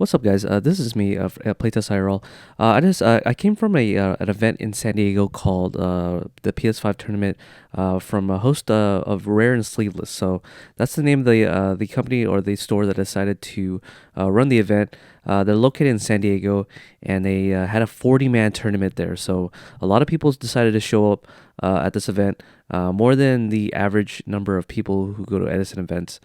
What's up, guys? This is me at Playtest IRL. I came from an event in San Diego called the PS5 tournament from a host of Rare and Sleeveless. So that's the name of the company or the store that decided to run the event. They're located in San Diego, and they had a 40-man tournament there. So a lot of people decided to show up at this event, more than the average number of people who go to Edison events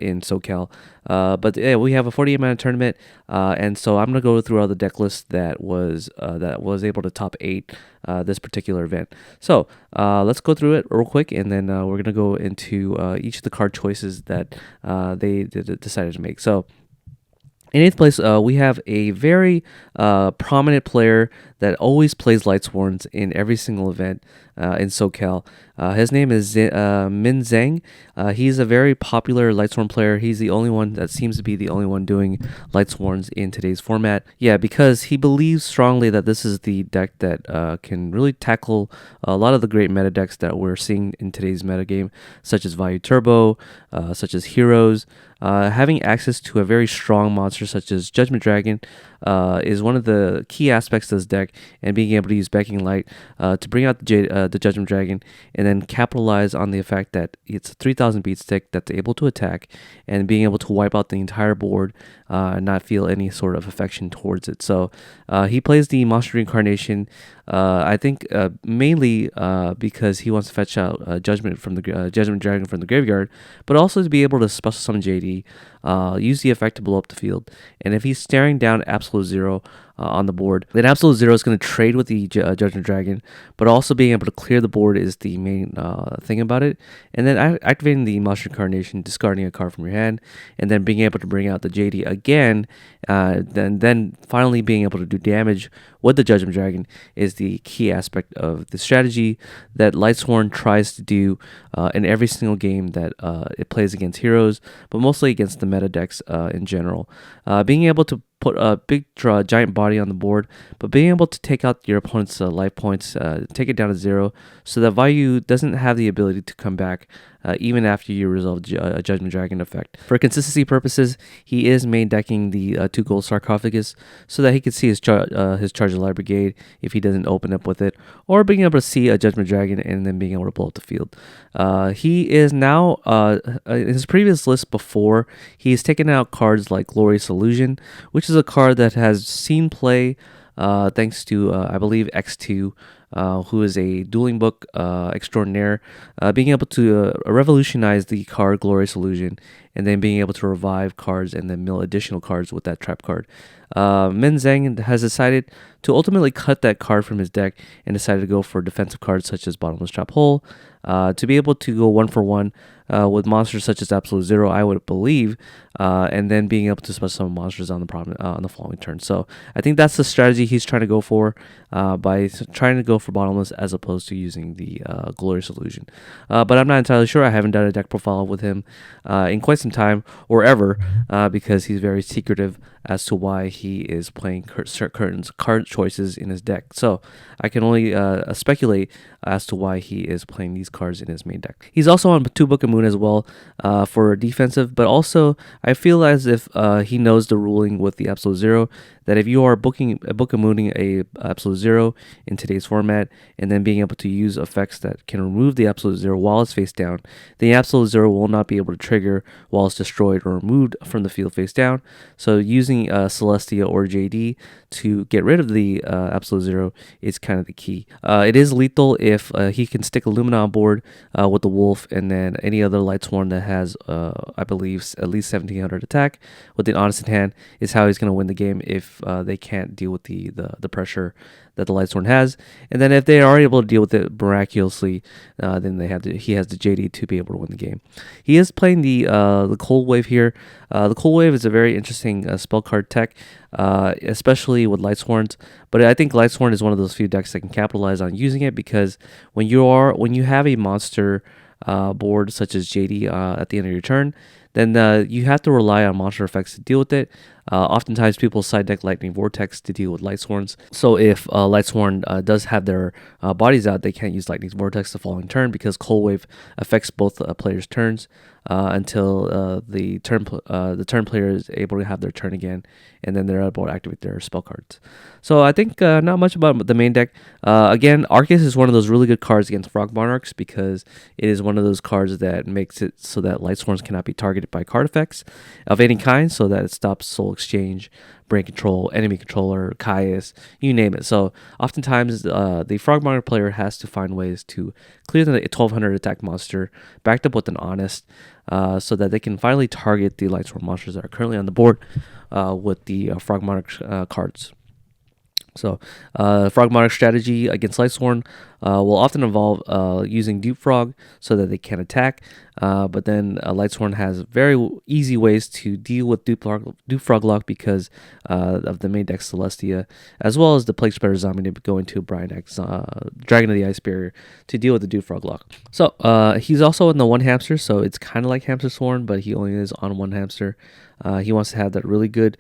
in SoCal. But yeah, we have a 48-man tournament, and so I'm gonna go through all the deck lists that was able to top 8 this particular event. So let's go through it real quick, and then we're gonna go into each of the card choices that they decided to make. So in 8th place, we have a very prominent player that always plays Lightsworns in every single event in SoCal. His name is Min Zhang. He's a very popular Lightsworn player. He's the only one that seems to be the only one doing Lightsworns in today's format. Yeah, because he believes strongly that this is the deck that can really tackle a lot of the great meta decks that we're seeing in today's metagame, such as Value Turbo, such as Heroes. Having access to a very strong monster such as Judgment Dragon is one of the key aspects of this deck, and being able to use Becking Light to bring out the Judgment Dragon and then capitalize on the fact that it's a 3000 beat stick that's able to attack, and being able to wipe out the entire board and not feel any sort of affection towards it. So he plays the Monster Reincarnation, I think mainly because he wants to fetch out Judgment Dragon from the graveyard, but also to be able to special summon JD, use the effect to blow up the field. And if he's staring down Absolute Zero on the board, then Absolute Zero is going to trade with the Judgment Dragon, but also being able to clear the board is the main thing about it. And then activating the Monster Incarnation, discarding a card from your hand, and then being able to bring out the JD again, then finally being able to do damage with the Judgment Dragon is the key aspect of the strategy that Lightsworn tries to do in every single game that it plays against heroes, but mostly against the meta decks in general. Being able to put a big giant body on the board, but being able to take out your opponent's life points, take it down to 0, so that Value doesn't have the ability to come back even after you resolve a Judgment Dragon effect. For consistency purposes, he is main decking the 2 gold sarcophagus so that he can see his Charge of Light Brigade if he doesn't open up with it, or being able to see a Judgment Dragon and then being able to blow up the field. He is now, in his previous list before, he's taken out cards like Glorious Illusion, which is a card that has seen play thanks to, I believe, X2, who is a dueling book extraordinaire, being able to revolutionize the card Glorious Illusion, and then being able to revive cards and then mill additional cards with that trap card. Min Zhang has decided to ultimately cut that card from his deck and decided to go for defensive cards such as Bottomless Trap Hole, to be able to go 1-for-1 with monsters such as Absolute Zero, I would believe, and then being able to special summon monsters on the following turn. So I think that's the strategy he's trying to go for, by trying to go for Bottomless as opposed to using the Glorious Illusion. But I'm not entirely sure. I haven't done a deck profile with him in quite some time or ever, because he's very secretive as to why he is playing certain card choices in his deck. So I can only speculate as to why he is playing these cards in his main deck. He's also on 2 Book of Moon as well for defensive, but also I feel as if he knows the ruling with the Absolute Zero, that if you are Book of Mooning a Absolute Zero in today's format, and then being able to use effects that can remove the Absolute Zero while it's face down, the Absolute Zero will not be able to trigger while it's destroyed or removed from the field face down. So using Celestia or JD to get rid of the Absolute Zero is kind of the key. It is lethal if he can stick Illumina on board with the Wolf, and then any other Lightsworn that has, I believe, at least 1700 attack with an Honest in hand is how he's going to win the game if they can't deal with the pressure that the Lightsworn has. And then if they are able to deal with it miraculously, then he has the JD to be able to win the game. He is playing the Cold Wave here. The Cold Wave is a very interesting spell card tech, especially with Lightsworns. But I think Lightsworn is one of those few decks that can capitalize on using it, because when you have a monster board such as JD at the end of your turn, then you have to rely on monster effects to deal with it. Oftentimes, people side deck Lightning Vortex to deal with Lightsworns. So if Lightsworn does have their bodies out, they can't use Lightning Vortex the following turn because Cold Wave affects both players' turns until the turn player is able to have their turn again, and then they're able to activate their spell cards. So I think not much about the main deck. Again, Arcus is one of those really good cards against Frog Monarchs because it is one of those cards that makes it so that Lightsworns cannot be targeted by card effects of any kind, so that it stops Soul Exchange, Brain Control, Enemy Controller, Caius, you name it. So oftentimes the Frog Monarch player has to find ways to clear the 1200 attack monster, backed up with an Honest, so that they can finally target the Lightsworn monsters that are currently on the board with the Frog Monarch cards. So, Frog Monarch strategy against Lightsworn will often involve using Dupe Frog so that they can attack. But then Lightsworn has very easy ways to deal with Dupe Frog Lock because of the main deck Celestia, as well as the Plague Spreader Zombie to go into Brian X, Dragon of the Ice Barrier to deal with the Dupe Frog Lock. So, he's also in the one hamster, so it's kind of like Hamster Sworn, but he only is on one hamster. He wants to have that really good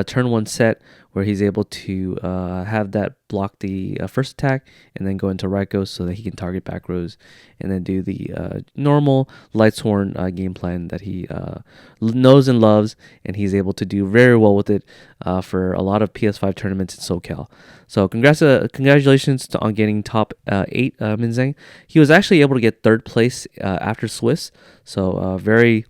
turn one set where he's able to have that block the first attack and then go into Raikou so that he can target back rows and then do the normal Lightsworn game plan that he knows and loves, and he's able to do very well with it for a lot of PS5 tournaments in SoCal. So congratulations on getting top 8, Minzeng. He was actually able to get 3rd place after Swiss, so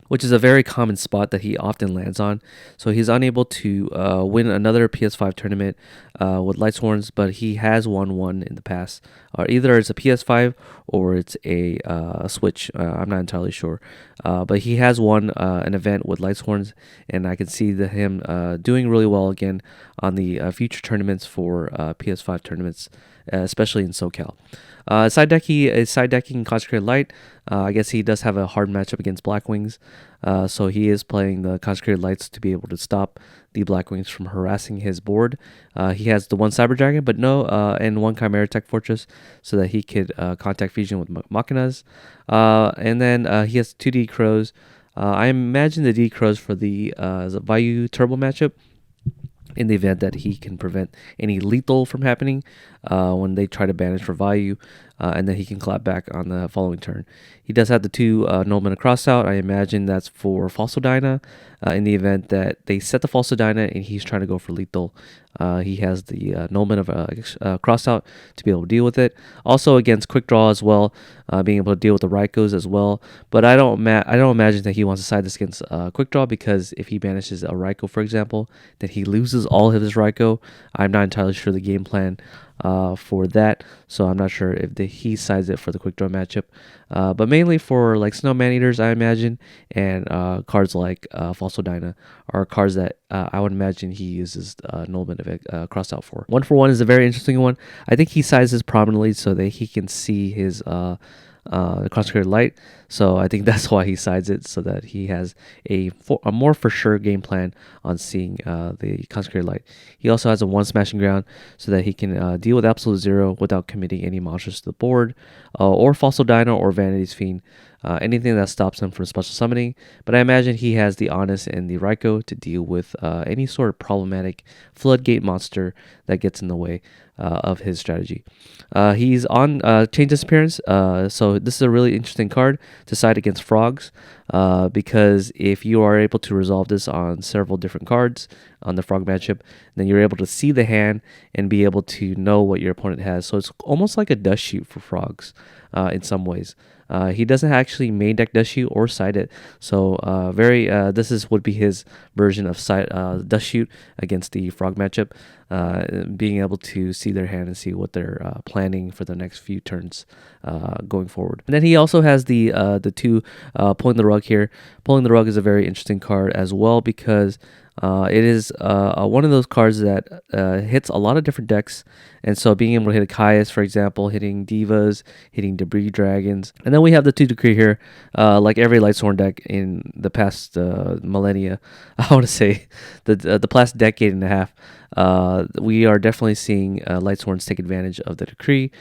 which is a very common spot that he often lands on. So he's unable to win another PS5 tournament with Lightsworns, but he has won one in the past. Either it's a PS5 or it's a Switch. I'm not entirely sure, but he has won an event with Lightsworns, and I can see him doing really well again on the future tournaments for PS5 tournaments, especially in SoCal. He is side decking Consecrated Light. I guess he does have a hard matchup against Blackwings, so he is playing the Consecrated Lights to be able to stop the Blackwings from harassing his board. He has the one Cyber Dragon, but and one Chimera Tech Fortress, so that he could contact fusion with Machinas. And then he has 2 D Crows. I imagine the D Crows for the Vayu Turbo matchup, in the event that he can prevent any lethal from happening when they try to banish for Vayu, and then he can clap back on the following turn. He does have the 2 Noblemen across out. I imagine that's for Falsodyna in the event that they set the Falsodyna and he's trying to go for lethal. He has the Noblemen of cross out to be able to deal with it. Also against Quick Draw as well, being able to deal with the Raikous as well. But I don't imagine that he wants to side this against Quick Draw, because if he banishes a Raikou, for example, then he loses all of his Raikou. I'm not entirely sure the game plan for that, so I'm not sure if he sides it for the Quick Draw matchup, but mainly for like Snow Maneaters, I imagine, and cards like Falsodyna are cards that I would imagine he uses Noblemen of crossed out for. 1-for-1 is a very interesting one. I think he sizes prominently so that he can see his Consecrated Light, so I think that's why he sides it, so that he has a more for sure game plan on seeing the Consecrated Light. He also has a 1 Smashing Ground so that he can deal with Absolute Zero without committing any monsters to the board, or Falsodyna or Vanity's Fiend, anything that stops him from special summoning. But I imagine he has the Honest and the Raikou to deal with any sort of problematic Floodgate monster that gets in the way of his strategy. He's on Change Disappearance, so this is a really interesting card to side against Frogs, because if you are able to resolve this on several different cards on the Frog matchup, then you're able to see the hand and be able to know what your opponent has. So it's almost like a Dust Shoot for Frogs in some ways. He doesn't actually main deck Dust Shoot or side it, so this would be his version of Dust Shoot against the Frog matchup, being able to see their hand and see what they're planning for the next few turns going forward. And then he also has the 2 Pulling the Rug here. Pulling the Rug is a very interesting card as well, because It is one of those cards that hits a lot of different decks, and so being able to hit a Caius, for example, hitting Divas, hitting Debris Dragons, and then we have the 2 Decree here, like every Lightsworn deck in the past millennia. I want to say the past decade and a half. We are definitely seeing Lightsworns take advantage of the Decree,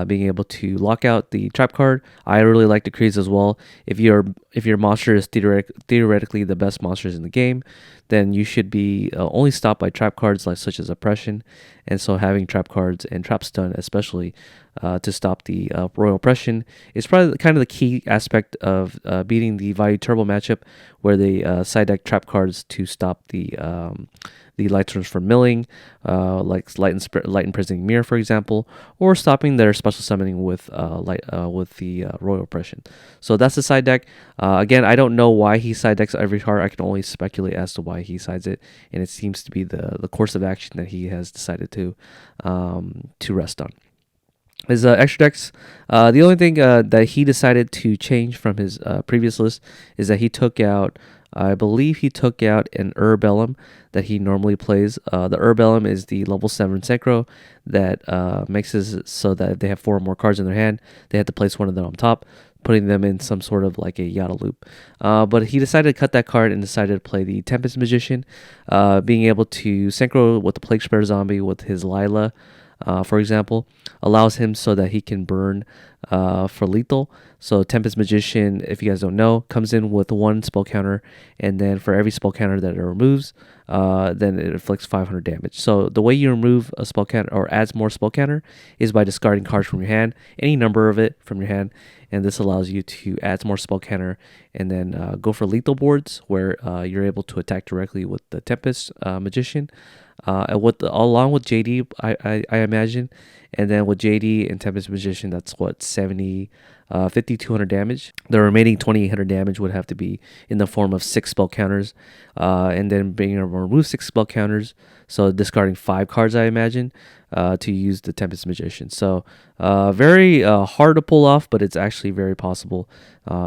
being able to lock out the trap card. I really like Decrees as well. If your monster is theoretically the best monsters in the game, then you should be only stopped by trap cards like such as Oppression, and so having trap cards and trap stun especially to stop the Royal Oppression is probably kind of the key aspect of beating the Value Turbo matchup, where they side deck trap cards to stop the Lightsworns from milling, like Light Imprisoning Mirror, for example, or stopping their special summoning with the Royal Oppression. So that's the side deck. Again, I don't know why he side decks every card. I can only speculate as to why he sides it, and it seems to be the course of action that he has decided to rest on. His extra decks, the only thing that he decided to change from his previous list is that he took out, I believe he took out an Urbellum that he normally plays. The Urbellum is the level 7 Synchro that makes it so that if they have 4 or more cards in their hand, they have to place one of them on top, putting them in some sort of like a Yada loop. But he decided to cut that card and decided to play the Tempest Magician, being able to Synchro with the Plague Spreader Zombie with his Lila, for example, allows him so that he can burn for lethal. So Tempest Magician, if you guys don't know, comes in with 1 spell counter, and then for every spell counter that it removes, then it inflicts 500 damage. So the way you remove a spell counter or adds more spell counter is by discarding cards from your hand, any number of it from your hand, and this allows you to add more spell counter and then go for lethal boards where you're able to attack directly with the Tempest Magician. Along with JD, I imagine, and then with JD and Tempest Magician, that's what 5,200 damage. The remaining 2,800 damage would have to be in the form of 6 spell counters, and then being able to remove 6 spell counters, so discarding 5 cards, I imagine, to use the Tempest Magician. So very hard to pull off, but it's actually very possible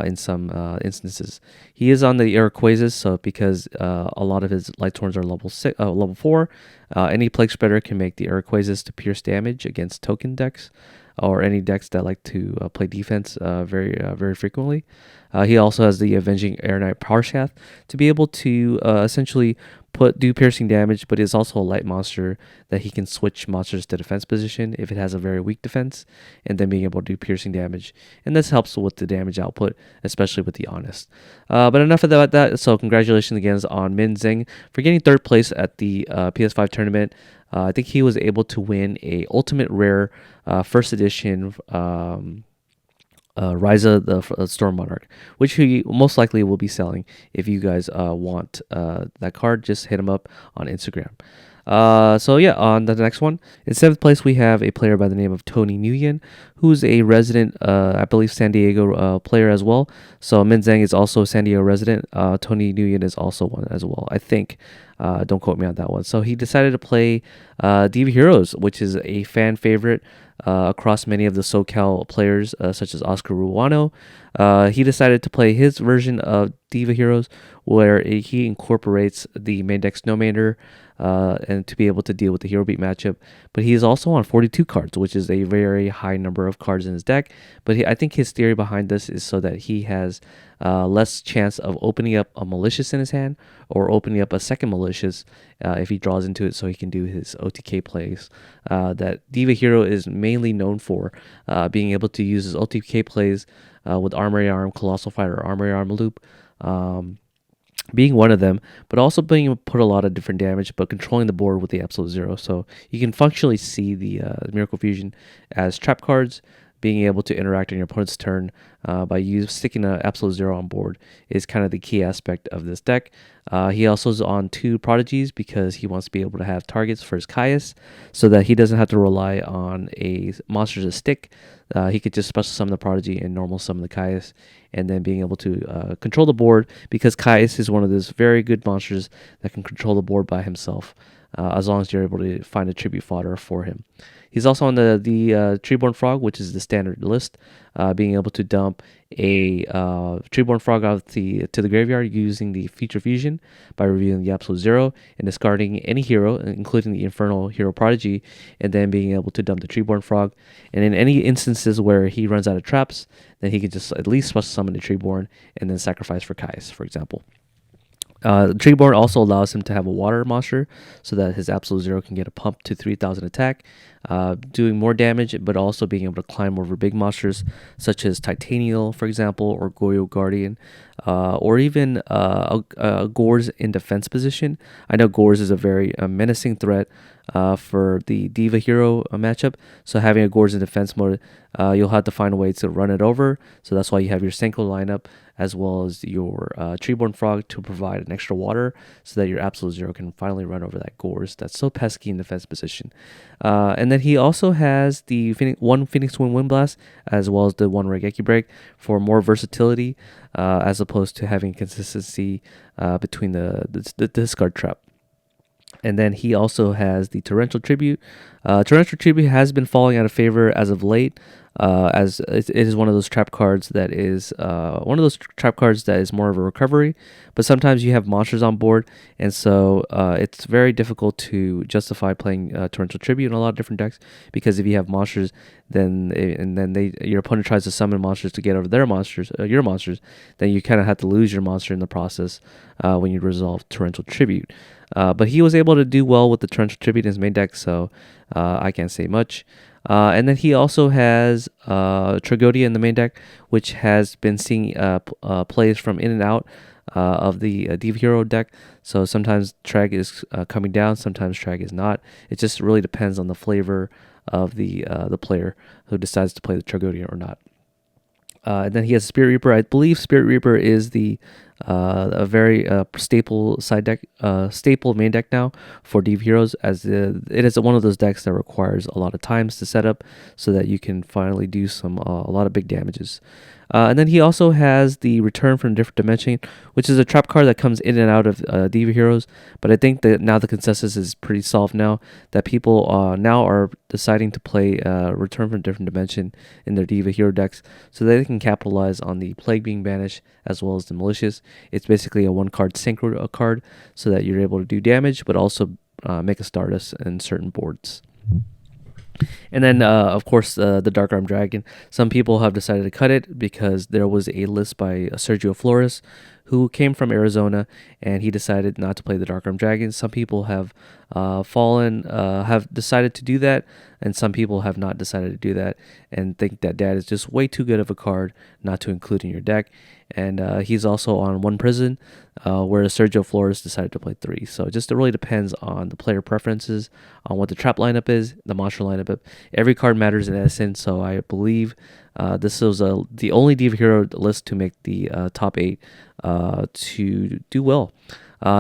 in some instances. He is on the Iroquoises, so because a lot of his Lightsworns are level 4, any Plague Spreader can make the Iroquoises to pierce damage against token decks, or any decks that like to play defense very frequently. He also has the Avenging Air Knight Parshath to be able to essentially do piercing damage, but is also a light monster that he can switch monsters to defense position if it has a very weak defense, and then being able to do piercing damage. And this helps with the damage output, especially with the Honest. But enough of that. So congratulations again on Min Zeng for getting 3rd place at the PS5 tournament. I think he was able to win a Ultimate Rare first edition Ryza the Storm Monarch, which he most likely will be selling. If you guys want that card, just hit him up on Instagram. So yeah, on the next one, in 7th place we have a player by the name of Tony Nguyen, who's a resident, I believe, San Diego player as well. So Min Zeng is also a San Diego resident. Tony Nguyen is also one as well, I think. Don't quote me on that one. So he decided to play Diva Heroes, which is a fan favorite across many of the SoCal players, such as Oscar Ruano. He decided to play his version of Diva Heroes, where he incorporates the main deck Snowmander, and to be able to deal with the Hero Beat matchup. But he is also on 42 cards, which is a very high number of cards in his deck. But I think his theory behind this is so that he has less chance of opening up a Malicious in his hand, or opening up a second Malicious if he draws into it, so he can do his OTK plays. That Diva Hero is mainly known for being able to use his OTK plays with Armory Arm, Colossal Fighter, or Armory Arm Loop. Being one of them, but also being able to put a lot of different damage, but controlling the board with the Absolute Zero. So you can functionally see the Miracle Fusion as trap cards. Being able to interact on your opponent's turn by sticking an Absolute Zero on board is kind of the key aspect of this deck. He also is on 2 Prodigies because he wants to be able to have targets for his Caius, so that he doesn't have to rely on a monster to stick. He could just special summon the Prodigy and normal summon the Caius, and then being able to control the board, because Caius is one of those very good monsters that can control the board by himself. as long as you're able to find a tribute fodder for him. He's also on the Treeborn Frog, which is the standard list, being able to dump a Treeborn Frog out to the graveyard using the Feature Fusion by revealing the Absolute Zero and discarding any hero, including the Infernal Hero Prodigy, and then being able to dump the Treeborn Frog. And in any instances where he runs out of traps, then he can just at least special summon the Treeborn and then sacrifice for Kais, for example. Treeborn also allows him to have a water monster so that his Absolute Zero can get a pump to 3,000 attack, doing more damage, but also being able to climb over big monsters such as Titanial, for example, or Goyo Guardian, or even Gores in defense position. I know Gores is a very menacing threat for the Diva Hero matchup, so having a Gores in defense mode, you'll have to find a way to run it over, so that's why you have your Senko lineup as well as your Treeborn Frog to provide an extra water so that your Absolute Zero can finally run over that Gores that's so pesky in defense position. And then he also has the one Phoenix Wind Blast as well as the one Regeki Break for more versatility as opposed to having consistency between the discard trap. And then he also has the Torrential Tribute. Torrential Tribute has been falling out of favor as of late, as it is one of those trap cards that is more of a recovery. But sometimes you have monsters on board, and so it's very difficult to justify playing Torrential Tribute in a lot of different decks, because if you have monsters, then your opponent tries to summon monsters to get over their monsters, your monsters, then you kind of have to lose your monster in the process when you resolve Torrential Tribute. But he was able to do well with the Torrential Tribute in his main deck, so I can't say much. And then he also has Tragodia in the main deck, which has been seeing plays from in and out of the Diva Hero deck. So sometimes Trag is coming down, sometimes Trag is not. It just really depends on the flavor of the player who decides to play the Tragodia or not. And then he has Spirit Reaper. I believe Spirit Reaper is a very staple side deck, staple main deck now for Diva Heroes, as it is one of those decks that requires a lot of times to set up so that you can finally do a lot of big damages. And then he also has the Return from a Different Dimension, which is a trap card that comes in and out of Diva Heroes. But I think that now the consensus is pretty solved now, that people now are deciding to play Return from a Different Dimension in their Diva Hero decks so that they can capitalize on the Plague being banished as well as the Malicious. It's basically a one-card synchro card so that you're able to do damage, but also make a Stardust in certain boards. And then, of course, the Dark Arm Dragon. Some people have decided to cut it because there was a list by Sergio Flores, who came from Arizona, and he decided not to play the Dark Arm Dragon. Some people have have decided to do that, and some people have not decided to do that and think that is just way too good of a card not to include in your deck. And he's also on one prison, whereas Sergio Flores decided to play 3. So it just really depends on the player preferences, on what the trap lineup is, the monster lineup. Every card matters in Edison, so I believe this was the only Diva Hero list to make the top 8 to do well.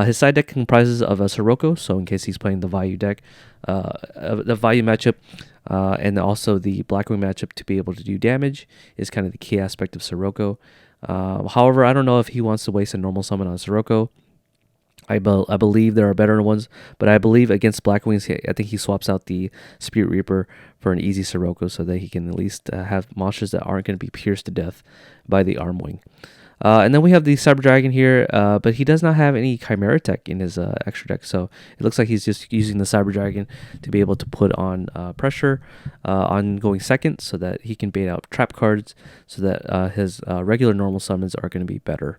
His side deck comprises of a Sirocco, so in case he's playing the Vayu deck, the Vayu matchup, and also the Blackwing matchup to be able to do damage is kind of the key aspect of Sirocco. However, I don't know if he wants to waste a normal summon on Sirocco. I believe there are better ones, but I believe against Blackwings, I think he swaps out the Spirit Reaper for an easy Sirocco so that he can at least have monsters that aren't going to be pierced to death by the Armwing. And then we have the Cyber Dragon here, but he does not have any Chimera Tech in his extra deck, so it looks like he's just using the Cyber Dragon to be able to put on pressure on going second so that he can bait out trap cards so that his regular normal summons are going to be better,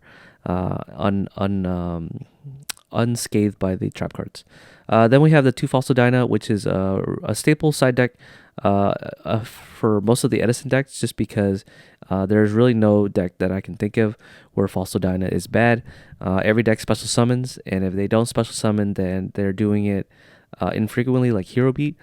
unscathed by the trap cards. Then we have the 2 Fossil Dyna, which is a staple side deck for most of the Edison decks, just because there's really no deck that I can think of where Fossil Dyna is bad. Every deck special summons, and if they don't special summon, then they're doing it infrequently, like Hero Beat.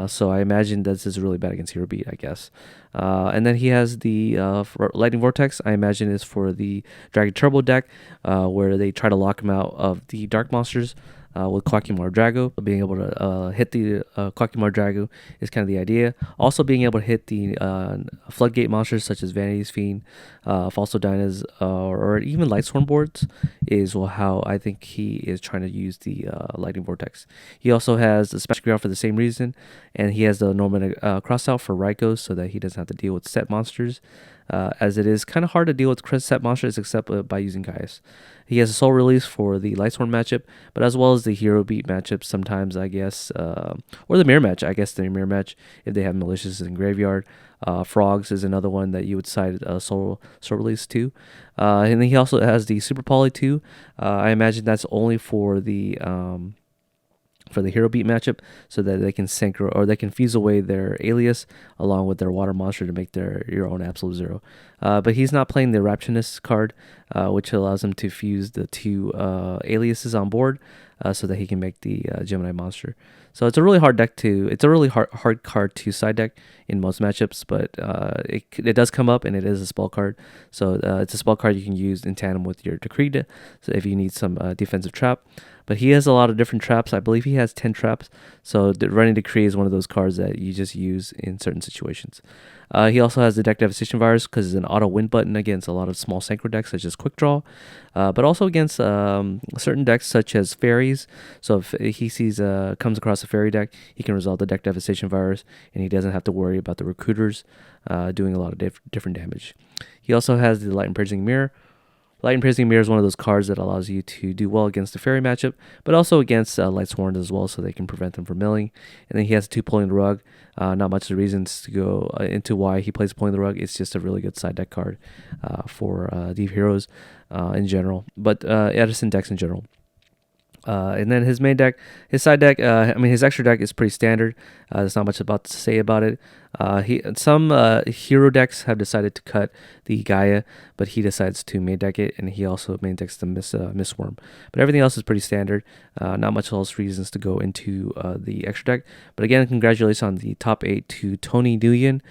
So I imagine this is really bad against Hero Beat, I guess. And then he has the Lightning Vortex. I imagine is for the Dragon Turbo deck, where they try to lock him out of the Dark Monsters. With Quackimar Drago, being able to hit the Quackimar Drago is kind of the idea. Also being able to hit the Floodgate monsters such as Vanity's Fiend, Falso Dynas, or even Lightsworn boards is how I think he is trying to use the Lightning Vortex. He also has the Special Ground for the same reason, and he has the Norman Crossout for Rykos so that he doesn't have to deal with set monsters, as it is kind of hard to deal with set monsters except by using Gaius. He has a Soul Release for the Lightsworn matchup, but as well as the Hero Beat matchup sometimes, I guess, or the Mirror match. I guess the Mirror match, if they have Malicious in Graveyard. Frogs is another one that you would side Soul Release to. And then he also has the Super Poly 2. I imagine that's only for the Hero Beat matchup, so that they can synchro or they can fuse away their alias along with their water monster to make your own Absolute Zero. But he's not playing the Rapturous card, which allows him to fuse the two aliases on board, so that he can make the Gemini monster. So it's a really hard deck it's a really hard card to side deck in most matchups, but it does come up, and it is a spell card. So it's a spell card you can use in tandem with your Decree, so if you need some defensive trap. But he has a lot of different traps. I believe he has 10 traps. So running Decree is one of those cards that you just use in certain situations. He also has the deck devastation virus because it's an auto win button against a lot of small synchro decks such as Quick Draw, but also against certain decks such as fairies. So if he comes across a fairy deck, he can resolve the deck devastation virus, and he doesn't have to worry about the recruiters doing a lot of different damage. He also has the Light Imprising Mirror. Light Imprising Mirror is one of those cards that allows you to do well against the fairy matchup, but also against Lightsworn as well, so they can prevent them from milling. And then he has 2 Pulling the Rug. Not much of the reasons to go into why he plays Pulling the Rug. It's just a really good side deck card for Deep Heroes in general, but Edison decks in general. And then his side deck, his extra deck is pretty standard. There's not much about to say about it. Some hero decks have decided to cut the Gaia, but he decides to main deck it, and he also main decks the Mistworm. But everything else is pretty standard. Not much else reasons to go into the extra deck. But again, congratulations on the top 8 to Tony Nguyen,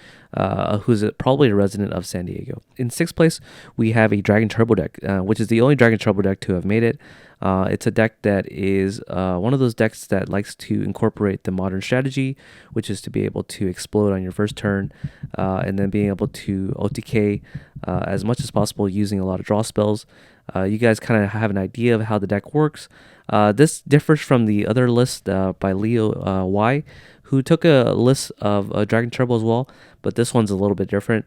who's probably a resident of San Diego. In 6th place, we have a Dragon Turbo deck, which is the only Dragon Turbo deck to have made it. It's a deck that is one of those decks that likes to incorporate the modern strategy, which is to be able to explode on your first turn, and then being able to OTK as much as possible using a lot of draw spells. You guys kind of have an idea of how the deck works. This differs from the other list by Leo Y, who took a list of Dragon Turbo as well, but this one's a little bit different.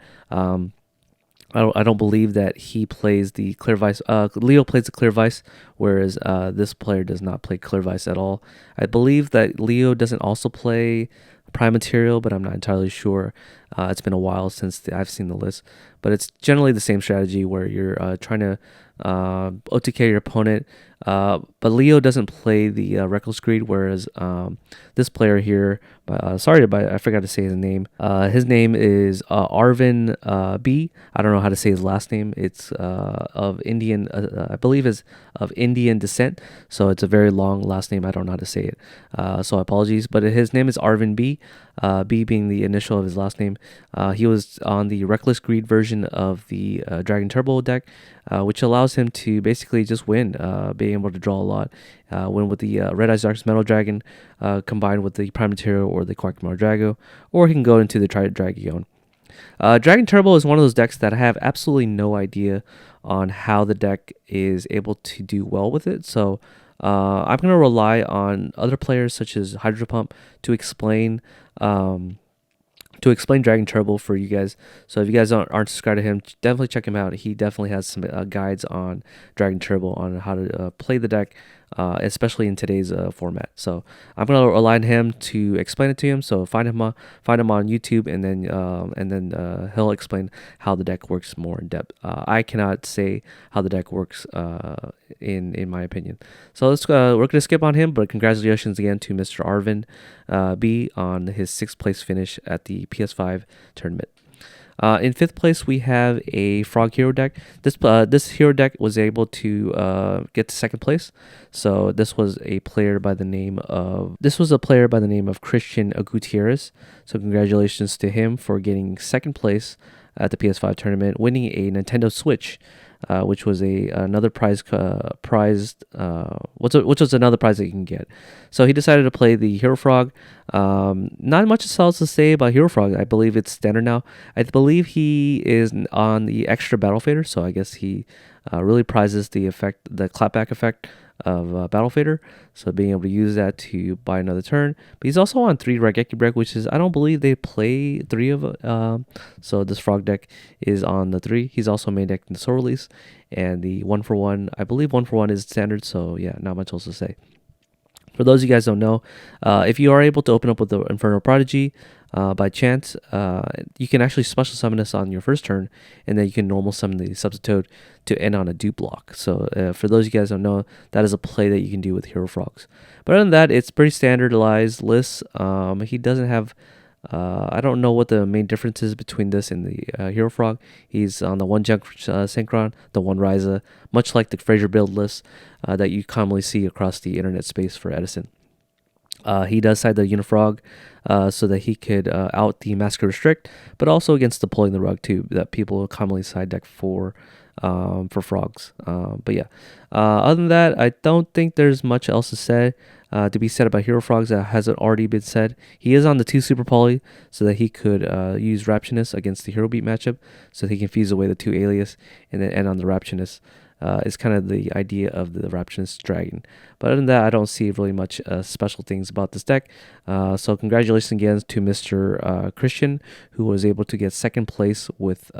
I don't believe that he plays the Clear Vice. Leo plays the Clear Vice, whereas this player does not play Clear Vice at all. I believe that Leo doesn't also play Prime Material, but I'm not entirely sure. It's been a while since I've seen the list, but it's generally the same strategy where you're trying to OTK your opponent. But Leo doesn't play the Reckless Greed, whereas this player here, I forgot to say his name. His name is Arvin B. I don't know how to say his last name. It's of Indian, I believe is of Indian descent, so it's a very long last name. I don't know how to say it, so apologies. But his name is Arvin B. B being the initial of his last name. He was on the Reckless Greed version of the Dragon Turbo deck, which allows him to basically just win, being able to draw a lot. Win with the Red Eyes Darkest Metal Dragon combined with the Prime Material or the Quackmore Drago, or he can go into the Trident Dragon. Dragon Turbo is one of those decks that I have absolutely no idea on how the deck is able to do well with it. So I'm going to rely on other players such as Hydro Pump to explain Dragon Turbo for you guys. So if you guys aren't subscribed to him, definitely check him out. He definitely has some guides on Dragon Turbo on how to play the deck, especially in today's format. So I'm gonna rely on him to explain it to him. So find him on YouTube, and then he'll explain how the deck works more in depth. I cannot say how the deck works in my opinion. So we're gonna skip on him, but congratulations again to Mr. Arvin B on his 6th place finish at the PS5 tournament. In 5th place, we have a Frog Hero deck. This hero deck was able to get to 2nd place. So this was a player by the name of Christian Gutierrez. So congratulations to him for getting 2nd place at the PS5 tournament, winning a Nintendo Switch. which was another which was another prize that you can get. So he decided to play the Hero Frog. Not much else to say about Hero Frog. I believe it's standard now. I believe he is on the extra Battle Fader, so I guess he really prizes the clapback effect of Battle Fader, so being able to use that to buy another turn. But he's also on 3 Raigeki Break, which is, I don't believe they play 3 of so this Frog deck is on the 3. He's also main deck in the Soul Release, and the 1-for-1, I believe 1-for-1 is standard, so yeah, not much else to say. For those of you guys who don't know, if you are able to open up with the Infernal Prodigy by chance, you can actually special summon this on your first turn, and then you can normal summon the Substitute to end on a dupe block. So for those of you guys who don't know, that is a play that you can do with Hero Frogs. But other than that, it's pretty standardized list. He doesn't have... I don't know what the main difference is between this and the Hero Frog. He's on the 1 Junk Synchron, the 1 Ryza, much like the Fraser build list that you commonly see across the internet space for Edison. He does side the Unifrog so that he could out the Massacre Restrict, but also against the Pulling the Rug too, that people commonly side deck for frogs. But yeah, other than that, I don't think there's much else to say. To be said about Hero Frogs that hasn't already been said. He is on the 2 Super Poly so that he could use Raptionist against the Hero Beat matchup, so that he can fuse away the 2 Alias and then end on the Raptionist. Is kind of the idea of the Raptionist Dragon. But other than that, I don't see really much special things about this deck. So congratulations again to Mr. Christian, who was able to get 2nd place with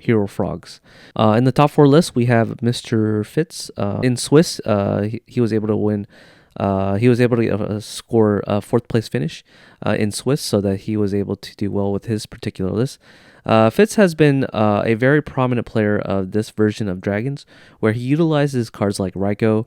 Hero Frogs. In the top 4 list, we have Mr. Fitz. In Swiss, he was able to win. He was able to score a 4th place finish in Swiss, so that he was able to do well with his particular list. Fitz has been a very prominent player of this version of Dragons, where he utilizes cards like Raiko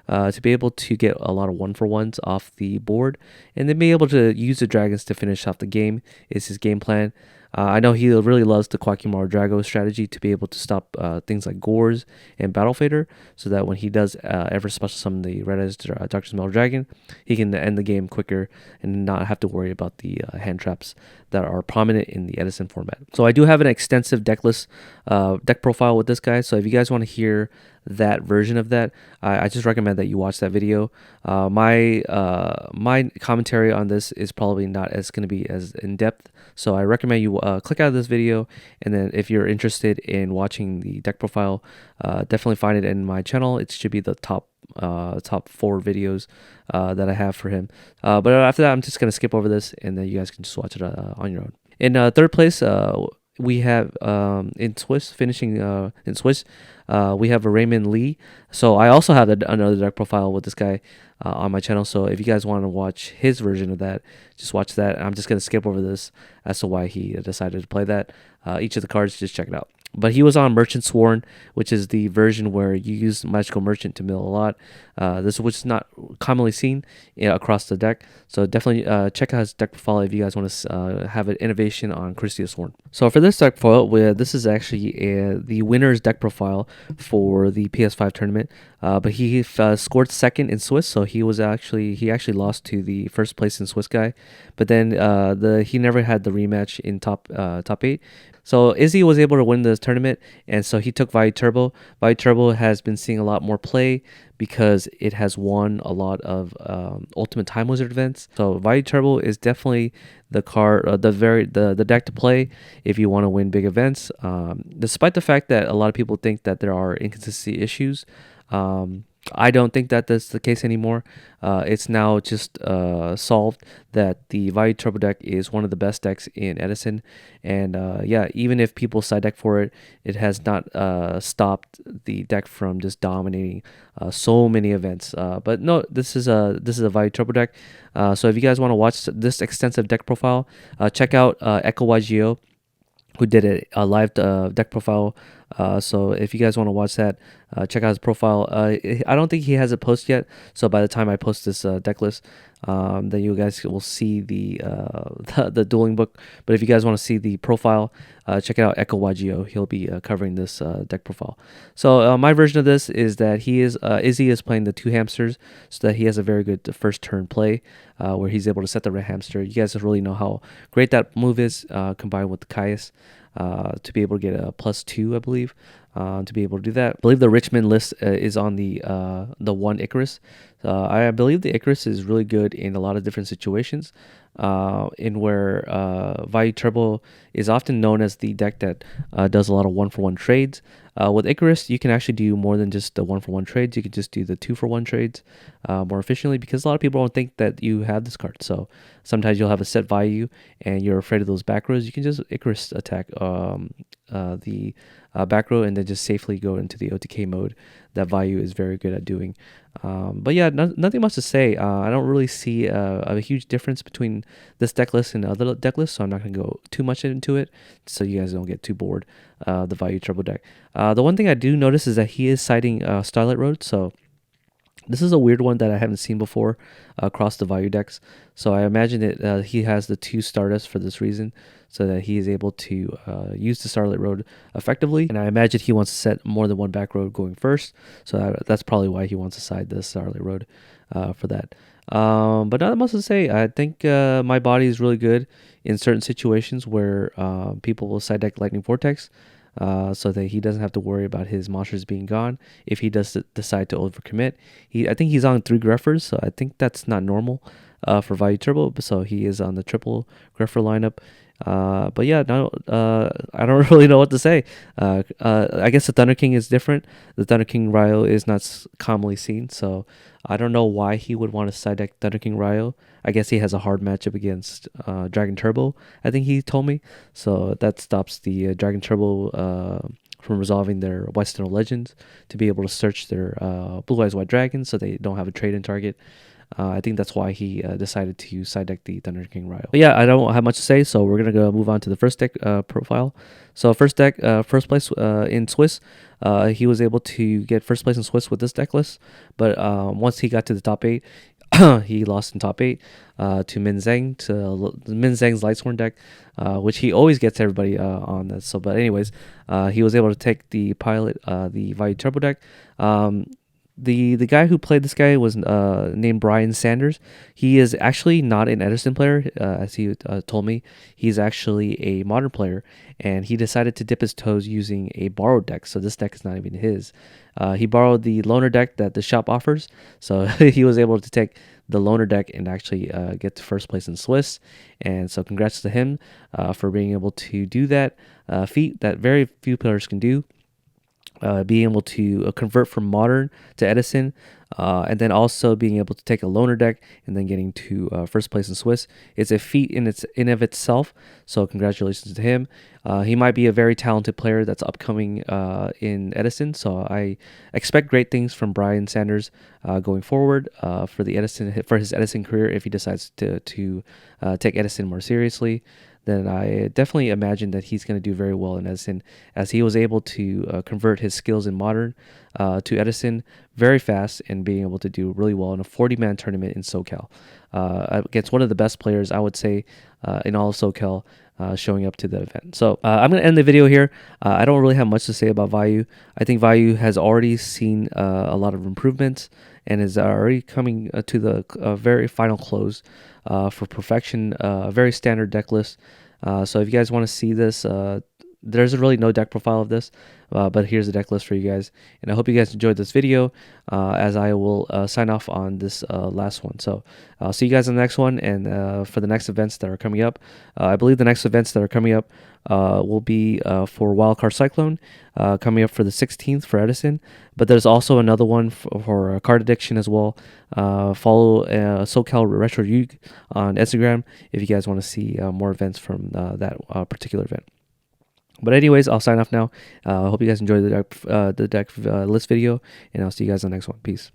to be able to get a lot of 1-for-1s off the board, and then be able to use the Dragons to finish off the game is his game plan. I know he really loves the Kwakimaru Drago strategy to be able to stop things like Gores and Battle Fader, so that when he does ever special summon the Red Eyes Darkest Metal Dragon, he can end the game quicker and not have to worry about the hand traps that are prominent in the Edison format. So I do have an extensive deck list, deck profile with this guy, so if you guys want to hear that version of that, I just recommend that you watch that video. My commentary on this is probably not as going to be as in depth, so I recommend you click out of this video, and then if you're interested in watching the deck profile, definitely find it in my channel. It should be the top 4 videos that I have for him. But after that, I'm just gonna skip over this, and then you guys can just watch it on your own. In 3rd place, we have in Swiss, finishing in Swiss, we have a Raymond Lee. So I also have another deck profile with this guy on my channel. So if you guys want to watch his version of that, just watch that. I'm just going to skip over this as to why he decided to play that. Each of the cards, just check it out. But he was on Merchant Sworn, which is the version where you use Magical Merchant to mill a lot. This which is not commonly seen across the deck. So definitely check out his deck profile if you guys want to have an innovation on Christia Sworn. So for this deck profile, this is actually the winner's deck profile for the PS5 tournament. But he scored 2nd in Swiss, so he actually lost to the 1st place in Swiss guy. But then he never had the rematch in top 8. So Izzy was able to win this tournament, and so he took Vi Turbo. Vi Turbo has been seeing a lot more play because it has won a lot of Ultimate Time Wizard events. So Vi Turbo is definitely the card, the deck to play if you want to win big events. Despite the fact that a lot of people think that there are inconsistency issues, I don't think that that's the case anymore. It's now just solved that the Vi Turbo deck is one of the best decks in Edison, and yeah, even if people side deck for it, it has not stopped the deck from just dominating so many events. But no, this is a Vi Turbo deck. So if you guys want to watch this extensive deck profile, check out Echo YGO, who did a live deck profile. So if you guys want to watch that, check out his profile. I don't think he has it posted yet, so by the time I post this deck list, then you guys will see the dueling book. But if you guys want to see the profile, check it out, Echo YGO. He'll be covering this deck profile. So my version of this is that Izzy is playing the 2 hamsters, so that he has a very good first turn play, where he's able to set the red hamster. You guys really know how great that move is, combined with the Caius. To be able to get a +2, I believe, to be able to do that. I believe the Richmond list is on the one Icarus. I believe the Icarus is really good in a lot of different situations, in where Vayu Turbo is often known as the deck that does a lot of 1-for-1 trades. With Icarus, you can actually do more than just the 1-for-1 trades. You can just do the 2-for-1 trades more efficiently, because a lot of people don't think that you have this card. So sometimes you'll have a set value and you're afraid of those back rows. You can just Icarus attack the back row and then just safely go into the OTK mode that Vayu is very good at doing. But yeah, nothing much to say. I don't really see a huge difference between this deck list and other deck lists, so I'm not going to go too much into it so you guys don't get too bored. The Vayu Turbo deck. The one thing I do notice is that he is citing Starlight Road, so this is a weird one that I haven't seen before across the Vayu decks. So I imagine that he has the 2 Stardust for this reason, so that he is able to use the Starlight Road effectively. And I imagine he wants to set more than one back road going first, so that's probably why he wants to side the Starlight Road for that. But not much to say. I think my body is really good in certain situations where people will side deck Lightning Vortex. So that he doesn't have to worry about his monsters being gone if he does decide to overcommit. I think he's on 3 Greffers, so I think that's not normal for Vayu Turbo, so he is on the triple Greffer lineup. But yeah, no, I don't really know what to say. I guess the Thunder King is different. The Thunder King Ryo is not commonly seen, so I don't know why he would want to side deck Thunder King Ryo. I guess he has a hard matchup against Dragon Turbo, I think he told me. So that stops the Dragon Turbo from resolving their Western Legends to be able to search their Blue Eyes White Dragons so they don't have a trade-in target. I think that's why he decided to side deck the Thunder King Ryo. But yeah, I don't have much to say, so we're going to go move on to the first deck profile. So first deck, first place in Swiss. He was able to get first place in Swiss with this deck list, but once he got to the top 8, he lost in top 8 to Min Zhang, to Min Zhang's Lightsworn deck, which he always gets everybody on that. So, but anyways, he was able to take the pilot, the Vayu Turbo deck. The guy who played this guy was named Brian Sanders. He is actually not an Edison player, as he told me. He's actually a modern player, and he decided to dip his toes using a borrowed deck. So this deck is not even his. He borrowed the loaner deck that the shop offers, so he was able to take the loaner deck and actually get to first place in Swiss. And so congrats to him for being able to do that feat that very few players can do. Being able to convert from modern to Edison, and then also being able to take a loaner deck and then getting to first place in Swiss. It's a feat in of itself, so congratulations to him. He might be a very talented player that's upcoming in Edison, so I expect great things from Brian Sanders going forward for his Edison career if he decides to take Edison more seriously. Then I definitely imagine that he's going to do very well in Edison, as he was able to convert his skills in Modern to Edison very fast and being able to do really well in a 40-man tournament in SoCal against one of the best players, I would say, in all of SoCal, showing up to the event. So I'm going to end the video here. I don't really have much to say about Vayu. I think Vayu has already seen a lot of improvements and is already coming to the very final close for perfection. Very standard deck list. So if you guys want to see this, there's really no deck profile of this, but here's the deck list for you guys. And I hope you guys enjoyed this video, as I will sign off on this last one. So I'll see you guys in the next one, and for the next events that are coming up. I believe the next events that are coming up will be for Wildcard Cyclone, coming up for the 16th for Edison. But there's also another one for Card Addiction as well. Follow SoCal Retro Yug on Instagram if you guys want to see more events from that particular event. But anyways, I'll sign off now. I hope you guys enjoyed the deck list video, and I'll see you guys in the next one. Peace.